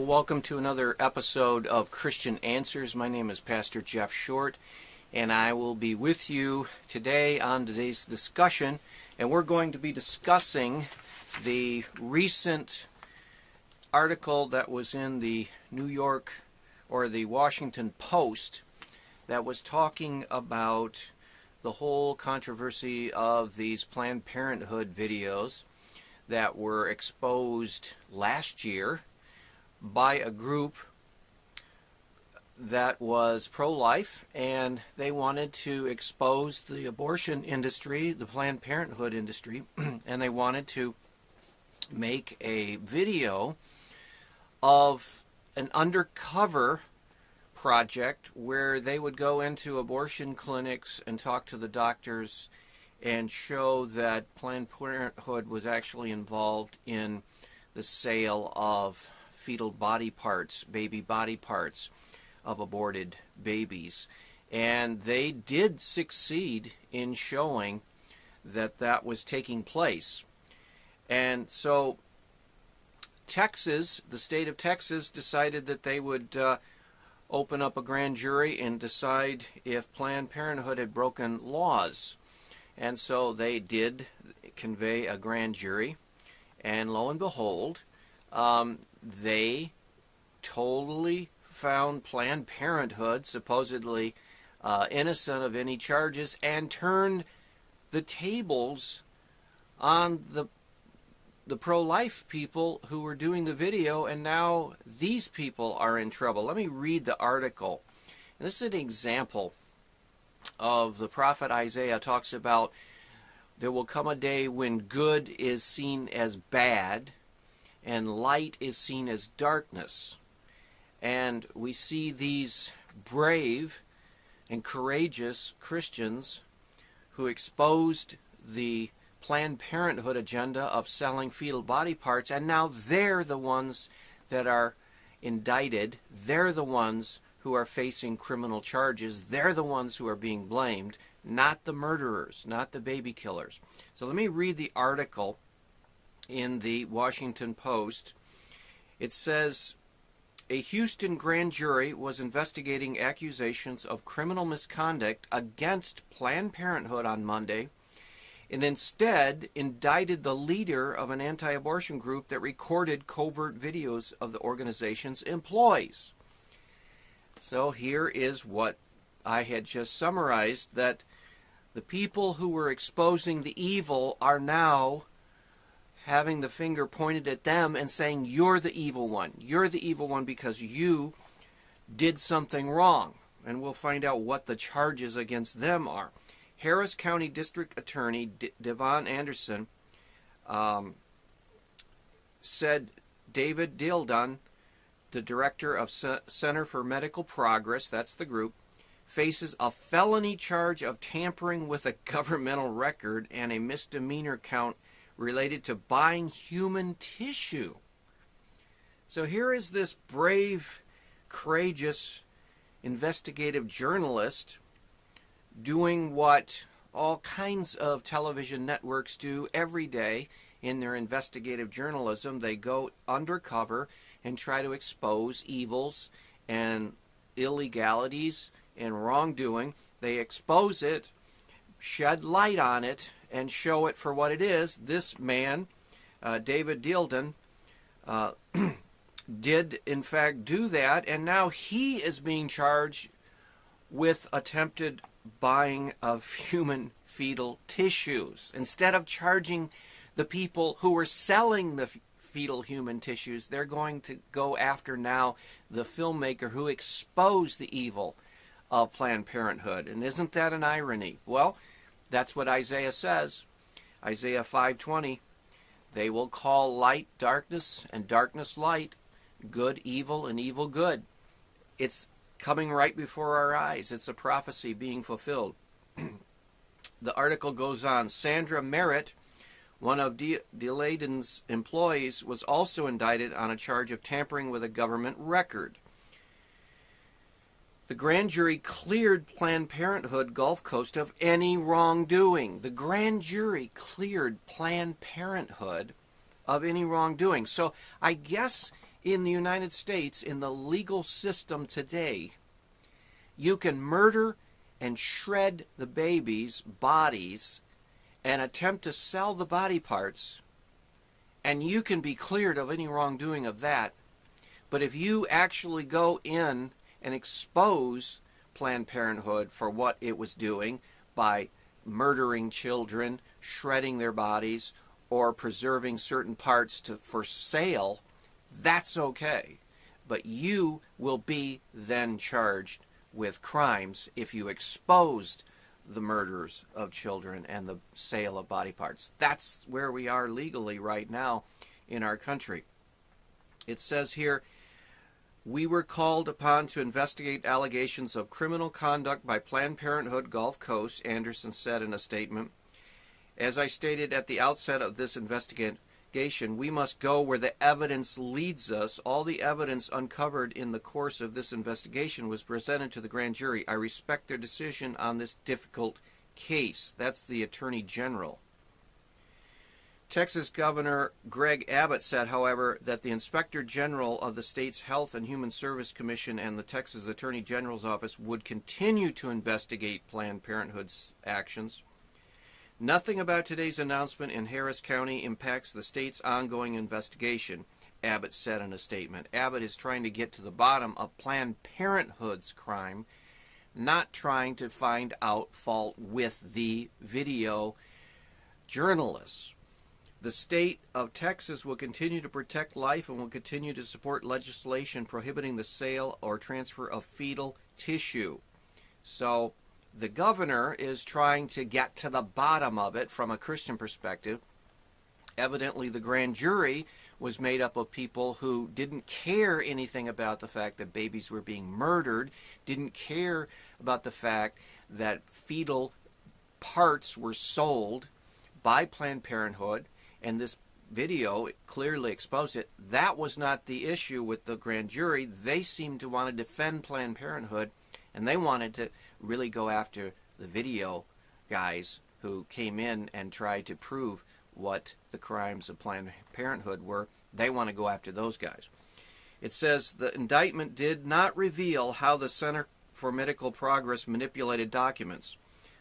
welcome to another episode of Christian Answers. My name is Pastor Jeff Short, and I will be with you today on today's discussion, and we're going to be discussing the recent article that was in the New York or the Washington Post that was talking about the whole controversy of these Planned Parenthood videos that were exposed last year by a group that was pro-life, and they wanted to expose the abortion industry, the Planned Parenthood industry, and they wanted to make a video of an undercover project where they would go into abortion clinics and talk to the doctors and show that Planned Parenthood was actually involved in the sale of fetal body parts, baby body parts of aborted babies. And they did succeed in showing that that was taking place. And so Texas, the state of Texas, decided that they would open up a grand jury and decide if Planned Parenthood had broken laws. And so they did convey a grand jury, and lo and behold, they totally found Planned Parenthood supposedly innocent of any charges and turned the tables on the pro-life people who were doing the video, and now these people are in trouble. Let me read the article. And this is an example of the prophet Isaiah. Talks about there will come a day when good is seen as bad and light is seen as darkness. And we see these brave and courageous Christians who exposed the Planned Parenthood agenda of selling fetal body parts, and now they're the ones that are indicted. They're the ones who are facing criminal charges. They're the ones who are being blamed, not the murderers, not the baby killers. So let me read the article in the Washington Post. It says, a Houston grand jury was investigating accusations of criminal misconduct against Planned Parenthood on Monday, and instead indicted the leader of an anti-abortion group that recorded covert videos of the organization's employees. So here is what I had just summarized, that the people who were exposing the evil are now having the finger pointed at them and saying, you're the evil one. You're the evil one because you did something wrong. And we'll find out what the charges against them are. Harris County District Attorney Devon Anderson said David Dildon, the director of Center for Medical Progress, that's the group, faces a felony charge of tampering with a governmental record and a misdemeanor count related to buying human tissue. So here is this brave, courageous, investigative journalist doing what all kinds of television networks do every day in their investigative journalism. They go undercover and try to expose evils and illegalities and wrongdoing. They expose it, shed light on it, and show it for what it is. This man, David Dildon, did in fact do that, and now he is being charged with attempted buying of human fetal tissues. Instead of charging the people who were selling the fetal human tissues, they're going to go after now the filmmaker who exposed the evil of Planned Parenthood. And isn't that an irony? Well, that's what Isaiah says. Isaiah 5:20, they will call light darkness and darkness light, good evil and evil good. It's coming right before our eyes. It's a prophecy being fulfilled. The article goes on. Sandra Merritt, one of Dildon's employees, was also indicted on a charge of tampering with a government record. The grand jury cleared Planned Parenthood Gulf Coast of any wrongdoing. The grand jury cleared Planned Parenthood of any wrongdoing. So I guess in the United States, in the legal system today, you can murder and shred the babies' bodies and attempt to sell the body parts, and you can be cleared of any wrongdoing of that. But if you actually go in and expose Planned Parenthood for what it was doing by murdering children, shredding their bodies, or preserving certain parts for sale, that's okay. But you will be then charged with crimes if you exposed the murders of children and the sale of body parts. That's where we are legally right now in our country. It says here, we were called upon to investigate allegations of criminal conduct by Planned Parenthood Gulf Coast, Anderson said in a statement. As I stated at the outset of this investigation, we must go where the evidence leads us. All the evidence uncovered in the course of this investigation was presented to the grand jury. I respect their decision on this difficult case. That's the Attorney General. Texas Governor Greg Abbott said, however, that the Inspector General of the state's Health and Human Service Commission and the Texas Attorney General's office would continue to investigate Planned Parenthood's actions. Nothing about today's announcement in Harris County impacts the state's ongoing investigation, Abbott said in a statement. Abbott is trying to get to the bottom of Planned Parenthood's crime, not trying to find out fault with the video journalists. The state of Texas will continue to protect life and will continue to support legislation prohibiting the sale or transfer of fetal tissue. So the governor is trying to get to the bottom of it from a Christian perspective. Evidently, the grand jury was made up of people who didn't care anything about the fact that babies were being murdered, didn't care about the fact that fetal parts were sold by Planned Parenthood, and this video clearly exposed it. That was not the issue with the grand jury. They seemed to want to defend Planned Parenthood, and they wanted to really go after the video guys who came in and tried to prove what the crimes of Planned Parenthood were. They want to go after those guys. It says the indictment did not reveal how the Center for Medical Progress manipulated documents.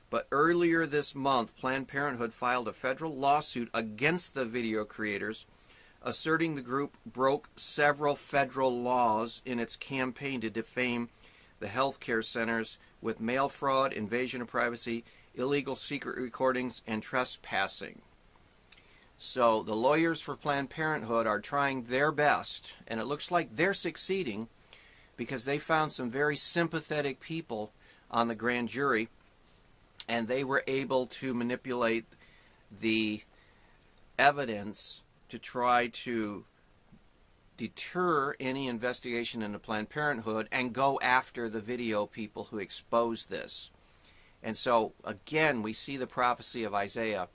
But earlier this month, Planned Parenthood filed a federal lawsuit against the video creators, asserting the group broke several federal laws in its campaign to defame the healthcare centers with mail fraud, invasion of privacy, illegal secret recordings, and trespassing. So the lawyers for Planned Parenthood are trying their best, and it looks like they're succeeding because they found some very sympathetic people on the grand jury, and they were able to manipulate the evidence to try to deter any investigation into Planned Parenthood and go after the video people who exposed this. And so, again, we see the prophecy of Isaiah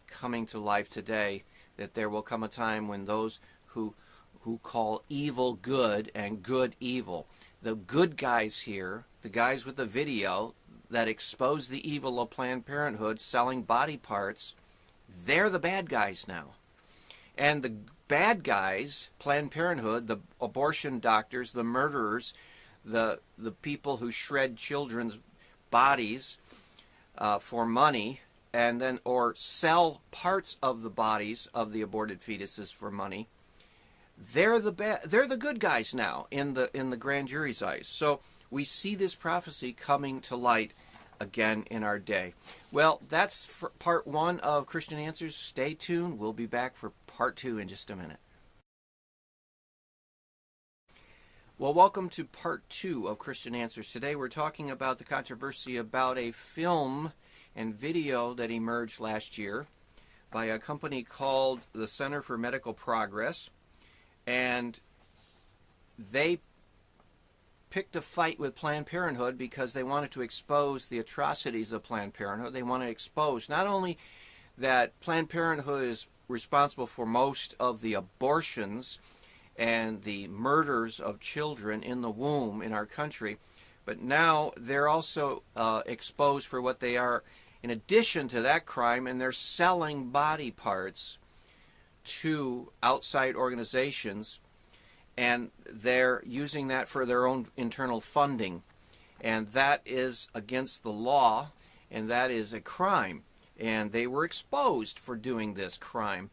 coming to life today, that there will come a time when those who call evil good and good evil, the good guys here, the guys with the video that expose the evil of Planned Parenthood selling body parts, they're the bad guys now. And the bad guys, Planned Parenthood, the abortion doctors, the murderers, the people who shred children's bodies for money, and then or sell parts of the bodies of the aborted fetuses for money, they're the good guys now in the grand jury's eyes. So we see this prophecy coming to light again in our day. Well, that's for part one of Christian Answers. Stay tuned. We'll be back for part two in just a minute. Well, welcome to part two of Christian Answers. Today we're talking about the controversy about a film and video that emerged last year by a company called the Center for Medical Progress. And they picked a fight with Planned Parenthood because they wanted to expose the atrocities of Planned Parenthood. They wanted to expose not only that Planned Parenthood is responsible for most of the abortions and the murders of children in the womb in our country, but now they're also exposed for what they are in addition to that crime, and they're selling body parts to outside organizations. and they're using that for their own internal funding. And that is against the law, and that is a crime. And they were exposed for doing this crime.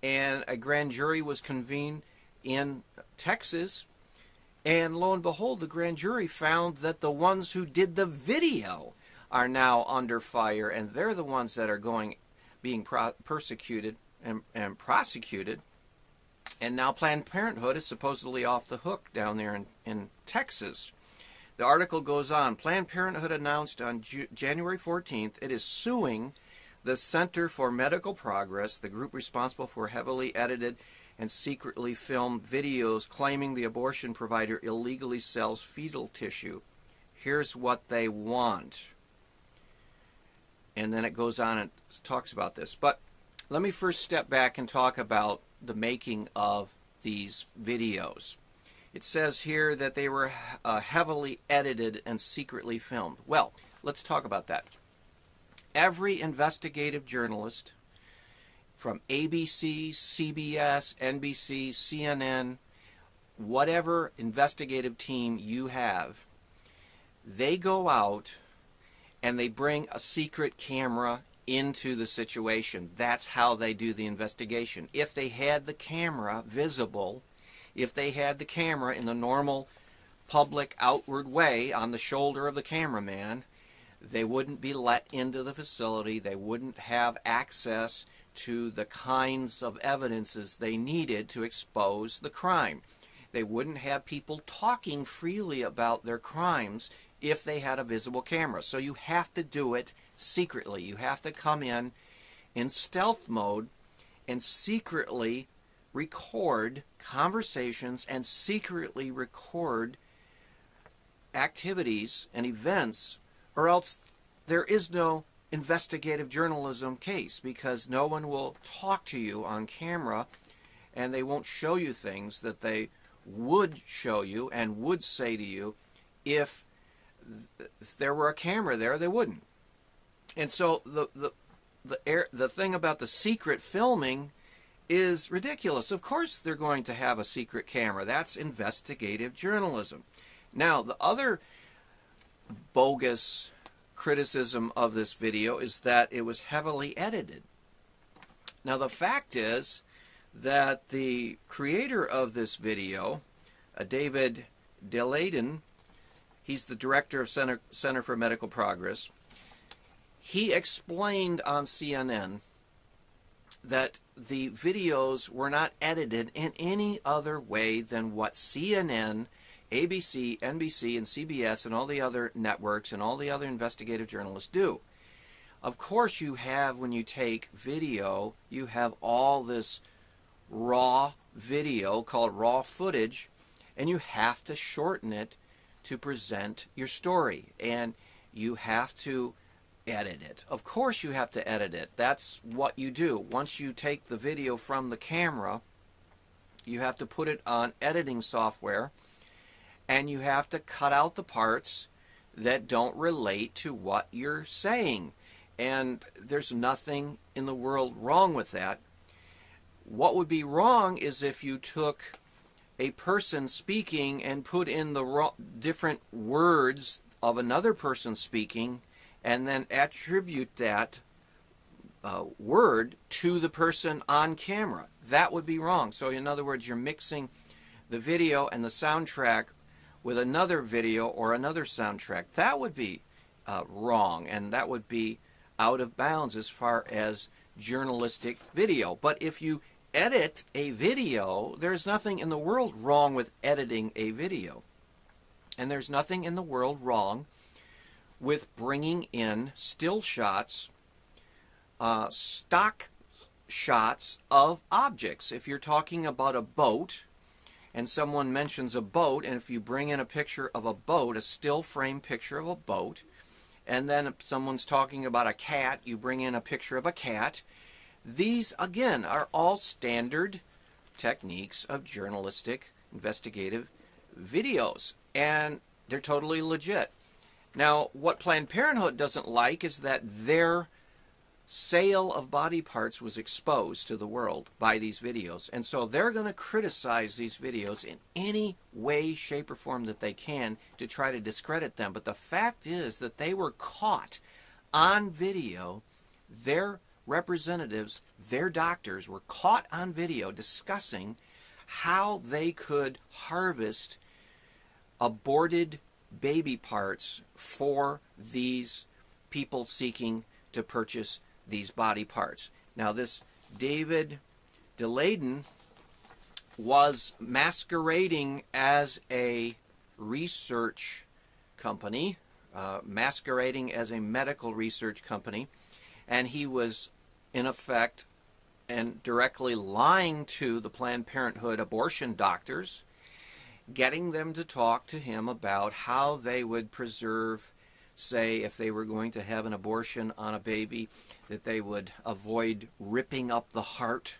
And a grand jury was convened in Texas, and lo and behold, the grand jury found that the ones who did the video are now under fire, and they're the ones that are being persecuted and prosecuted. And now Planned Parenthood is supposedly off the hook down there in Texas. The article goes on. Planned Parenthood announced on January 14th it is suing the Center for Medical Progress, the group responsible for heavily edited and secretly filmed videos claiming the abortion provider illegally sells fetal tissue. Here's what they want. And then it goes on and talks about this. But let me first step back and talk about the making of these videos. It says here that they were heavily edited and secretly filmed. Well, let's talk about that. Every investigative journalist from ABC, CBS, NBC, CNN, whatever investigative team you have, they go out and they bring a secret camera into the situation. That's how they do the investigation. If they had the camera visible, if they had the camera in the normal public outward way on the shoulder of the cameraman, they wouldn't be let into the facility. They wouldn't have access to the kinds of evidences they needed to expose the crime. They wouldn't have people talking freely about their crimes if they had a visible camera. So you have to do it secretly. You have to come in stealth mode and secretly record conversations and secretly record activities and events, or else there is no investigative journalism case, because no one will talk to you on camera and they won't show you things that they would show you and would say to you if there were a camera there. They wouldn't. And so the thing about the secret filming is ridiculous. Of course they're going to have a secret camera. That's investigative journalism. Now, the other bogus criticism of this video is that it was heavily edited. Now, the fact is that the creator of this video, David Daleiden, he's the director of Center for Medical Progress, he explained on CNN that the videos were not edited in any other way than what CNN, ABC, NBC, and CBS and all the other networks and all the other investigative journalists do. Of course you have, when you take video, you have all this raw video called raw footage, and you have to shorten it to present your story, and you have to edit it. Of course you have to edit it. That's what you do. Once you take the video from the camera, you have to put it on editing software, and you have to cut out the parts that don't relate to what you're saying. And there's nothing in the world wrong with that. What would be wrong is if you took a person speaking and put in the different words of another person speaking and then attribute that word to the person on camera. That would be wrong. So in other words, you're mixing the video and the soundtrack with another video or another soundtrack. That would be wrong, and that would be out of bounds as far as journalistic video. But if you edit a video, there's nothing in the world wrong with editing a video. And there's nothing in the world wrong with bringing in still shots, stock shots of objects. If you're talking about a boat and someone mentions a boat, and if you bring in a picture of a boat, a still frame picture of a boat, and then if someone's talking about a cat, you bring in a picture of a cat. These, again, are all standard techniques of journalistic investigative videos, and they're totally legit. Now, what Planned Parenthood doesn't like is that their sale of body parts was exposed to the world by these videos. And so they're going to criticize these videos in any way, shape, or form that they can to try to discredit them. But the fact is that they were caught on video. Their representatives, their doctors, were caught on video discussing how they could harvest aborted baby parts for these people seeking to purchase these body parts. Now, this David DeLayden was masquerading as a research company, masquerading as a medical research company, and he was, in effect, and directly lying to the Planned Parenthood abortion doctors, getting them to talk to him about how they would preserve, say, if they were going to have an abortion on a baby, that they would avoid ripping up the heart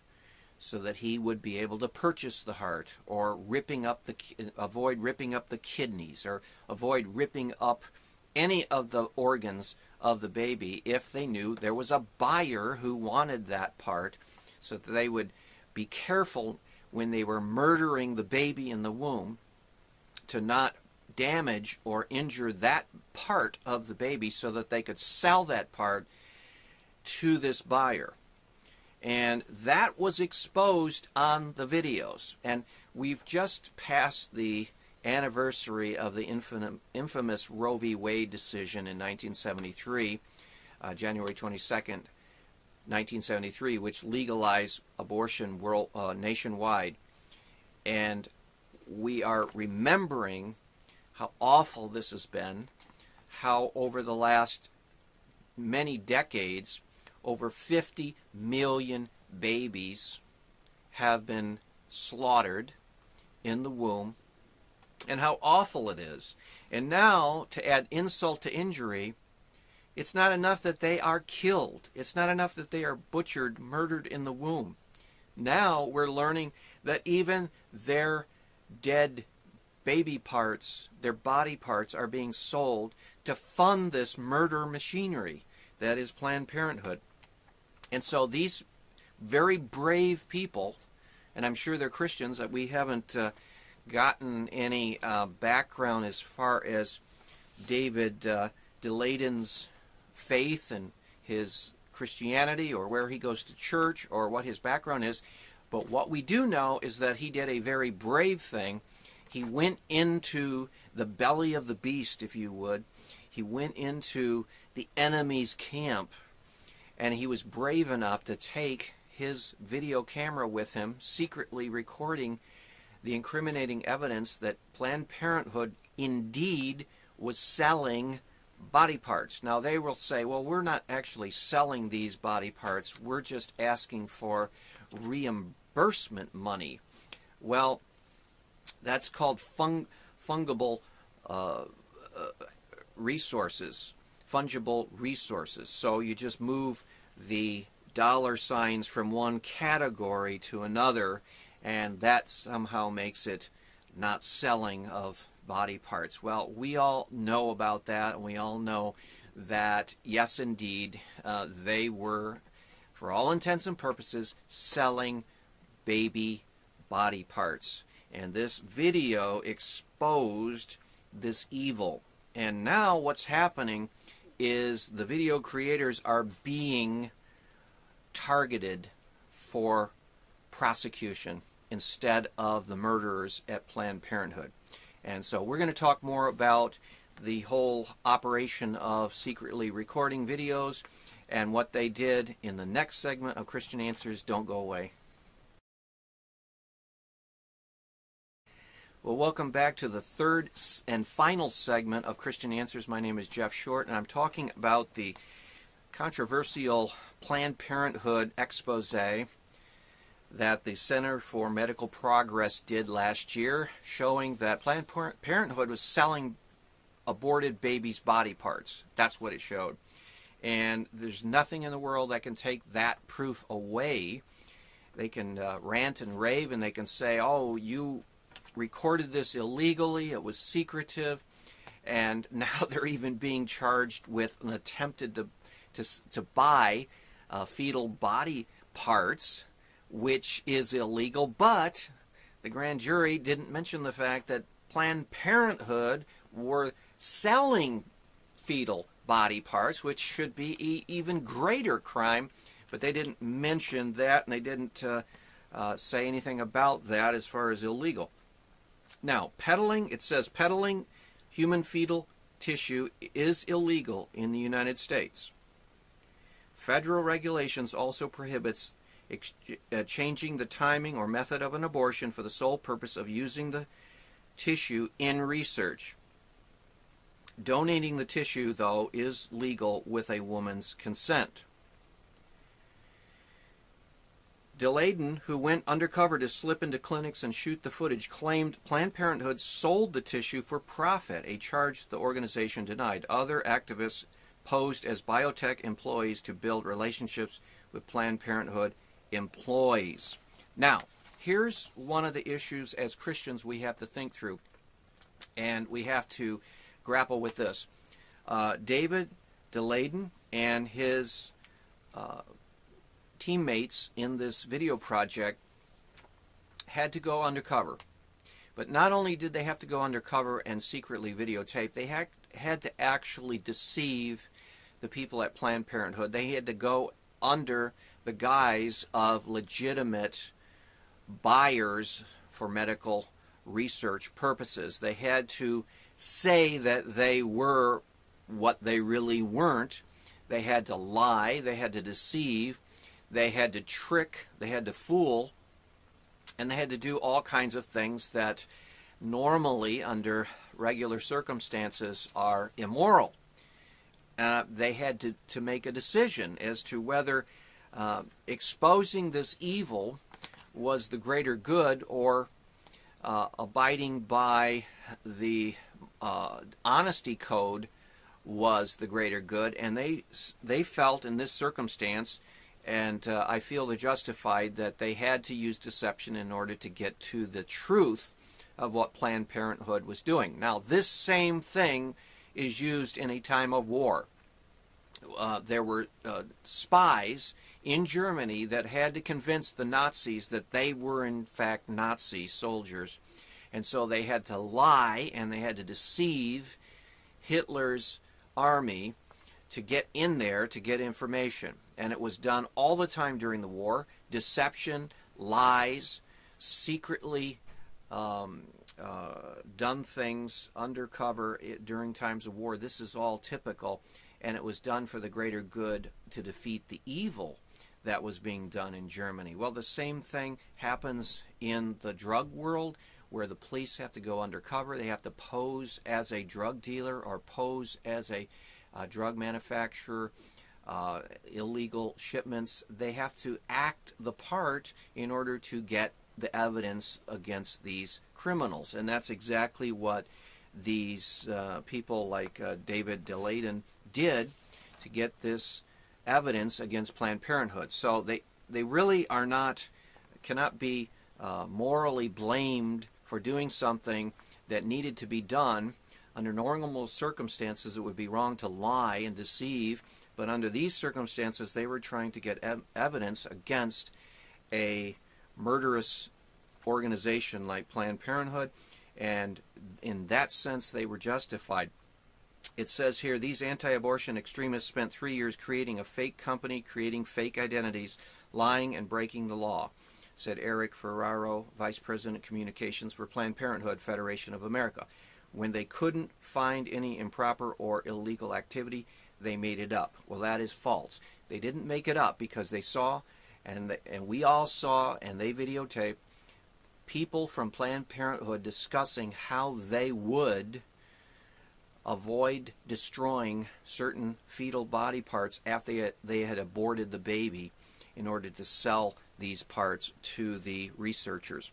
so that he would be able to purchase the heart, or avoid ripping up the kidneys, or avoid ripping up any of the organs of the baby if they knew there was a buyer who wanted that part, so that they would be careful when they were murdering the baby in the womb to not damage or injure that part of the baby, so that they could sell that part to this buyer. And that was exposed on the videos. And we've just passed the anniversary of the infamous Roe v. Wade decision in 1973, January 22nd, 1973, which legalized abortion nationwide. And we are remembering how awful this has been, how over the last many decades, over 50 million babies have been slaughtered in the womb, and how awful it is. And now, to add insult to injury, it's not enough that they are killed. It's not enough that they are butchered, murdered in the womb. Now we're learning that even their dead baby parts, their body parts, are being sold to fund this murder machinery that is Planned Parenthood. And so these very brave people, and I'm sure they're Christians, that we haven't gotten any background as far as David DeLayden's faith and his Christianity, or where he goes to church, or what his background is. But what we do know is that he did a very brave thing. He went into the belly of the beast, if you would. He went into the enemy's camp, and he was brave enough to take his video camera with him, secretly recording the incriminating evidence that Planned Parenthood indeed was selling body parts. Now, they will say, well, we're not actually selling these body parts. We're just asking for reimbursement money. Well, that's called fungible resources, fungible resources. So you just move the dollar signs from one category to another, and that somehow makes it not selling of body parts. Well, we all know about that, and we all know that, yes, indeed, they were, for all intents and purposes, selling baby body parts. And this video exposed this evil. And now what's happening is the video creators are being targeted for prosecution instead of the murderers at Planned Parenthood. And so we're going to talk more about the whole operation of secretly recording videos and what they did in the next segment of Christian Answers. Don't go away. Well, welcome back to the third and final segment of Christian Answers. My name is Jeff Short, and I'm talking about the controversial Planned Parenthood expose that the Center for Medical Progress did last year, showing that Planned Parenthood was selling aborted babies' body parts. That's what it showed. And there's nothing in the world that can take that proof away. They can rant and rave, and they can say, oh, you recorded this illegally, it was secretive, and now they're even being charged with an attempted to buy fetal body parts, which is illegal, but the grand jury didn't mention the fact that Planned Parenthood were selling fetal body parts, which should be an even greater crime, but they didn't mention that, and they didn't say anything about that as far as illegal. Now, peddling, it says peddling human fetal tissue is illegal in the United States. Federal regulations also prohibits changing the timing or method of an abortion for the sole purpose of using the tissue in research. Donating the tissue, though, is legal with a woman's consent. Delayden, who went undercover to slip into clinics and shoot the footage, claimed Planned Parenthood sold the tissue for profit, a charge the organization denied. Other activists posed as biotech employees to build relationships with Planned Parenthood employees. Now, here's one of the issues as Christians we have to think through, and we have to grapple with this. David Delayden and his teammates in this video project had to go undercover. But not only did they have to go undercover and secretly videotape, they had to actually deceive the people at Planned Parenthood. They had to go under the guise of legitimate buyers for medical research purposes. They had to say that they were what they really weren't. They had to lie, they had to deceive, they had to trick, they had to fool, and they had to do all kinds of things that normally, under regular circumstances, are immoral. They had to make a decision as to whether exposing this evil was the greater good, or abiding by the honesty code was the greater good. And they felt in this circumstance, and I feel they're justified, that they had to use deception in order to get to the truth of what Planned Parenthood was doing. Now, this same thing is used in a time of war. There were spies in Germany that had to convince the Nazis that they were in fact Nazi soldiers. And so they had to lie and they had to deceive Hitler's army to get in there to get information. And it was done all the time during the war. Deception, lies, secretly done things undercover during times of war. This is all typical, and it was done for the greater good to defeat the evil that was being done in Germany. Well, the same thing happens in the drug world, where the police have to go undercover. They have to pose as a drug dealer or pose as a drug manufacturer, illegal shipments. They have to act the part in order to get the evidence against these criminals. And that's exactly what these people like David Delayden did to get this evidence against Planned Parenthood. So they really cannot be morally blamed for doing something that needed to be done. Under normal circumstances, it would be wrong to lie and deceive, but under these circumstances, they were trying to get evidence against a murderous organization like Planned Parenthood, and in that sense, they were justified. It says here, these anti-abortion extremists spent 3 years creating a fake company, creating fake identities, lying and breaking the law, said Eric Ferraro, Vice President Communications for Planned Parenthood Federation of America. When they couldn't find any improper or illegal activity, they made it up. Well, that is false. They didn't make it up because they saw, and we all saw, and they videotaped, people from Planned Parenthood discussing how they would avoid destroying certain fetal body parts after they had aborted the baby in order to sell these parts to the researchers.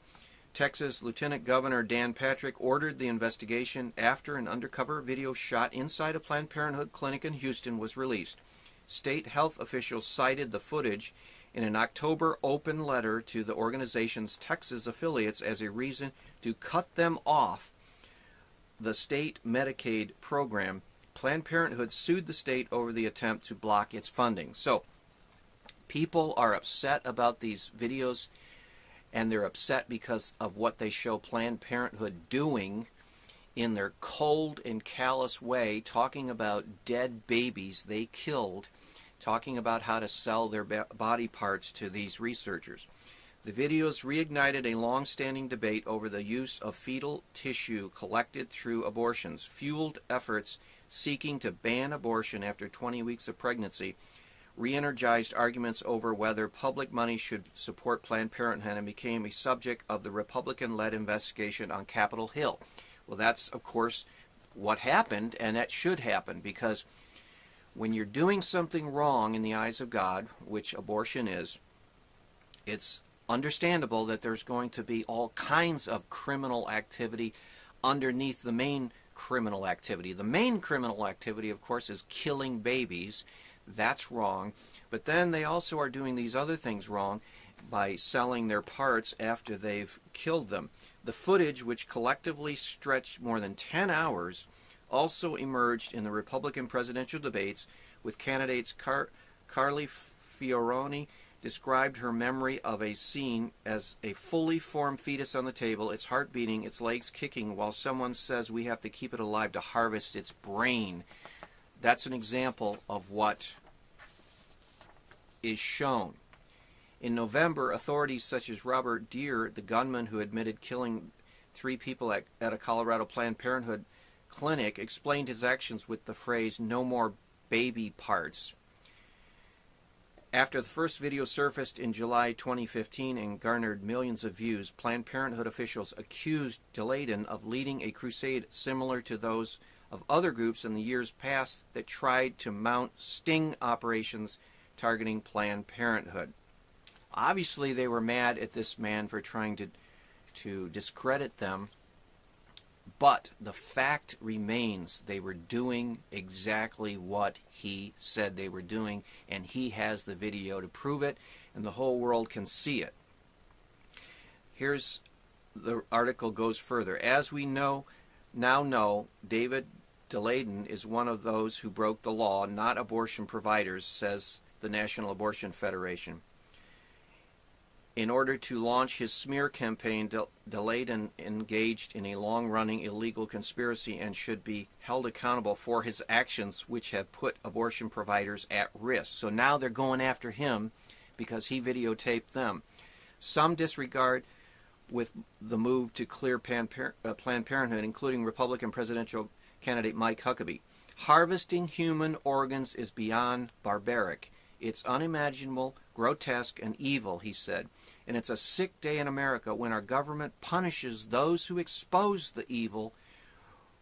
Texas Lieutenant Governor Dan Patrick ordered the investigation after an undercover video shot inside a Planned Parenthood clinic in Houston was released. State health officials cited the footage in an October open letter to the organization's Texas affiliates as a reason to cut them off the state Medicaid program. Planned Parenthood sued the state over the attempt to block its funding. So, People are upset about these videos, and they're upset because of what they show Planned Parenthood doing in their cold and callous way, talking about dead babies they killed, talking about how to sell their body parts to these researchers. The videos reignited a long-standing debate over the use of fetal tissue collected through abortions, fueled efforts seeking to ban abortion after 20 weeks of pregnancy, re-energized arguments over whether public money should support Planned Parenthood, and became a subject of the Republican-led investigation on Capitol Hill. Well, that's, of course, what happened, and that should happen, because when you're doing something wrong in the eyes of God, which abortion is, it's understandable that there's going to be all kinds of criminal activity underneath the main criminal activity. The main criminal activity, of course, is killing babies. That's wrong. But then they also are doing these other things wrong by selling their parts after they've killed them. The footage, which collectively stretched more than 10 hours, also emerged in the Republican presidential debates, with candidates Carly Fioroni described her memory of a scene as a fully formed fetus on the table, its heart beating, its legs kicking, while someone says we have to keep it alive to harvest its brain. That's an example of what is shown. In November, authorities such as Robert Deere, the gunman who admitted killing 3 people at a Colorado Planned Parenthood clinic, explained his actions with the phrase, "No more baby parts." After the first video surfaced in July 2015 and garnered millions of views, Planned Parenthood officials accused Deladen of leading a crusade similar to those of other groups in the years past that tried to mount sting operations targeting Planned Parenthood. Obviously, they were mad at this man for trying to discredit them, but the fact remains they were doing exactly what he said they were doing, and he has the video to prove it, and the whole world can see it. Here's the article goes further. As we now know, David Deladen is one of those who broke the law, not abortion providers, says the National Abortion Federation. In order to launch his smear campaign, Deladen engaged in a long-running illegal conspiracy and should be held accountable for his actions, which have put abortion providers at risk. So now they're going after him because he videotaped them. Some disregard with the move to clear Planned Parenthood, including Republican presidential candidate Mike Huckabee. Harvesting human organs is beyond barbaric. It's unimaginable, grotesque, and evil, he said. And it's a sick day in America when our government punishes those who expose the evil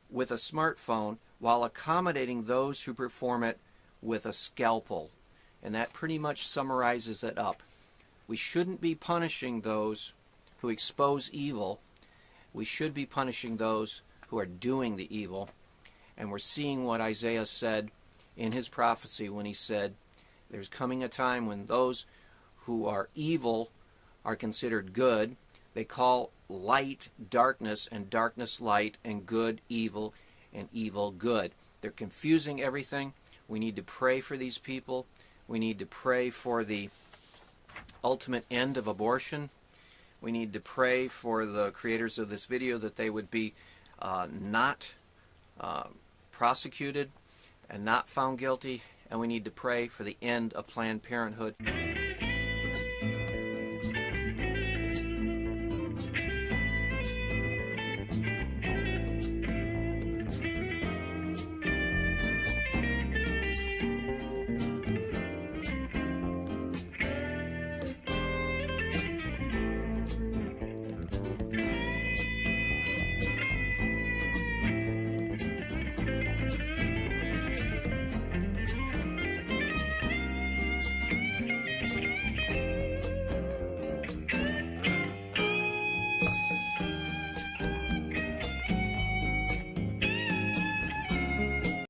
with a smartphone while accommodating those who perform it with a scalpel. And that pretty much summarizes it up. We shouldn't be punishing those who expose evil. We should be punishing those who are doing the evil. And we're seeing what Isaiah said in his prophecy when he said, there's coming a time when those who are evil are considered good. They call light darkness, and darkness light, and good evil, and evil good. They're confusing everything. We need to pray for these people. We need to pray for the ultimate end of abortion. We need to pray for the creators of this video that they would be not prosecuted and not found guilty. And we need to pray for the end of Planned Parenthood.